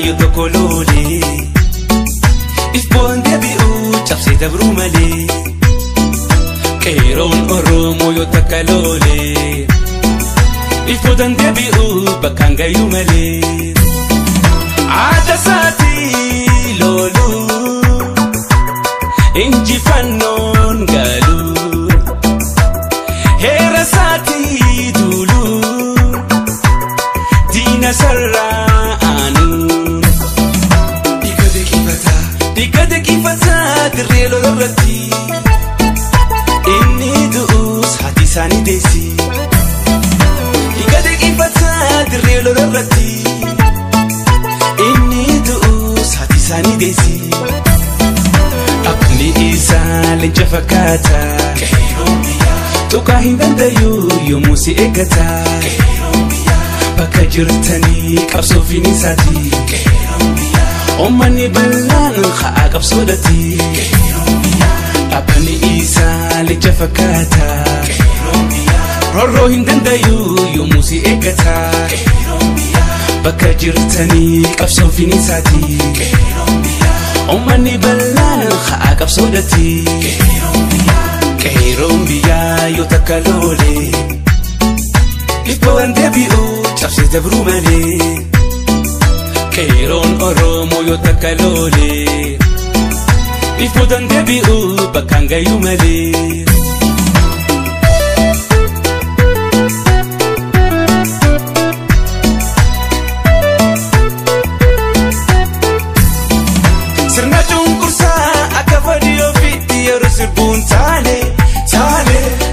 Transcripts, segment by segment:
yo tokolole Ifboon deebi'uu cabsee dabruu malee qeerroon oromoo yo takkalole Ifboon deebi'uu bakkaan gayyuu malee Aada saatii looluu injifannoon galuu heera saatii duuluu diina sarraanuu Dikade kifataa dirree lolorratti inni du'us haati isaanii deessi Dikade kifataa dirree lolorratti inni du'us haati isaanii deessi Akni isaa lencha fakkaata Tuqaa hin danda'uu yommuu si eeggata Bakka jirtanii qabsoo fininsaati Oommanni bal'aan haa qabsoodhati Dhaabbanni isaa lencha fakkaata Roorroo hin danda'uu yommuu si eeggata Bakka jirtanii qabsoo fininsaati Oommanni bal'aan haa qabsoodhati Qeerroon biyyaa yoo takkalole Ifboon deebi'uu cabsee dabruu malee qeerroon oromoo yoo takkalole Ifboon deebi'uu bakkaan gayyuu malee Sirna cunqursaa akka fadhii ofiitti yeroo sirbuun taane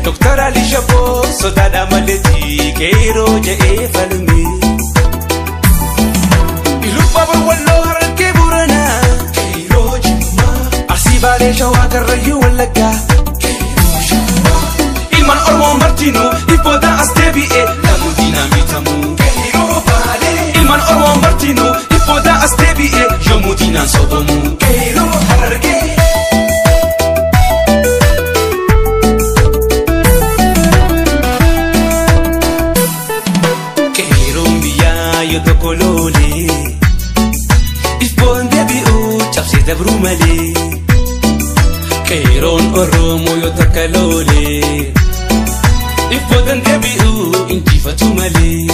Doktara Lishaboo sodaadhaa maleetii qeerroo jedhee falme Ilubba Walloo Harargee Booranaa qeerroo Jimmaa Arsii Baalee Shawaa Karrayyuu Wallaggaa qeerroo Shawaa Ilmaan Oromoo martinuu Ifboodhaan as deebi'ee lamuu diinaan bitamu qeerroo Baalee Ilmaan Oromoo martinuu Ifboodhaan as deebi'ee yommuu diinaan sobamu qeerroo Harargee yo tokolole Ifboon deebi'uu cabsee dabruu malee qeerroon oromoo yo takkalole Ifboon deebi'uu injifatu malee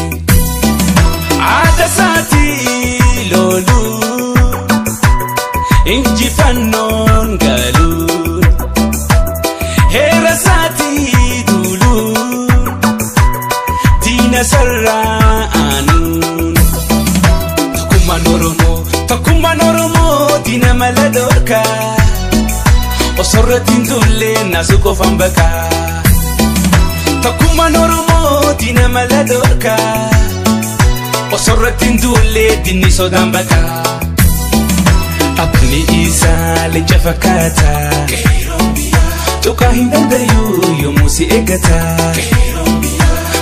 Aada saatii looluu injifannoon galuu heera saatii duuluu diina sarraanuu Tokkummaan oromoo diina mala dorka Osorratti hin dulle naasu qofaan baka Tokkummaan oromoo diina mala dorka Osorratti hin dulle diinni sodaan baka Dhaabbanni isaa lencha fakkaata Tuqaa hin danda'uu yommuu si eeggata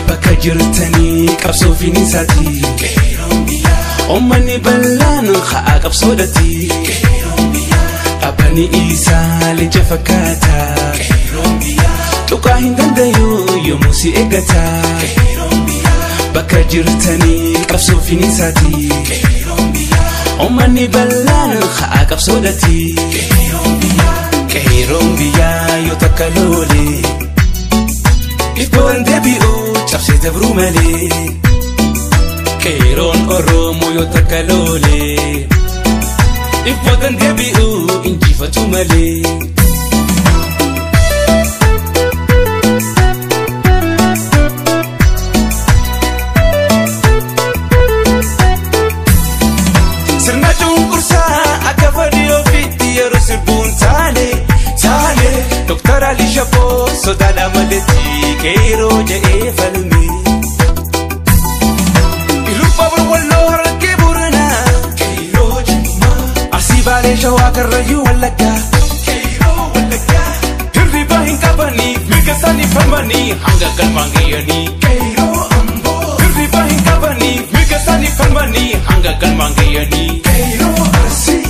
Bakka jirtanii qabsoo fininsaati Oommanni bal'aan haa qabsoodhati Dhaabbanni isaa lencha fakkaata Tuqaa hin danda'uu yommuu si eeggata Bakka jirtanii qabsoo fininsaati Oommanni bal'aan haa qabsoodhati Qeerroon biyyaa yoo takkalole Ifboon deebi'uu cabsee dabruu malee qeerroon oromoo yoo takkalole Ifboon deebi'uu injifatu malee Sirna cunqursaa akka fadhii ofiitti yeroo sirbuun taane Doktara Lishaboo sodaadhaa maleetii qeerroo jedhee falme Walloo Harargee Booranaa qeerroo Jimmaa Arsii Baalee Shawaa Karrayyuu Wallaggaa qeerroo Wallaggaa Hirriba hin qabaniif mirga isaanii falmanii hanga galmaan gayyanii qeerroo Amboo Hirriba hin qabaniif mirga isaanii falmanii hanga galmaan gayyanii qeerroo Arsii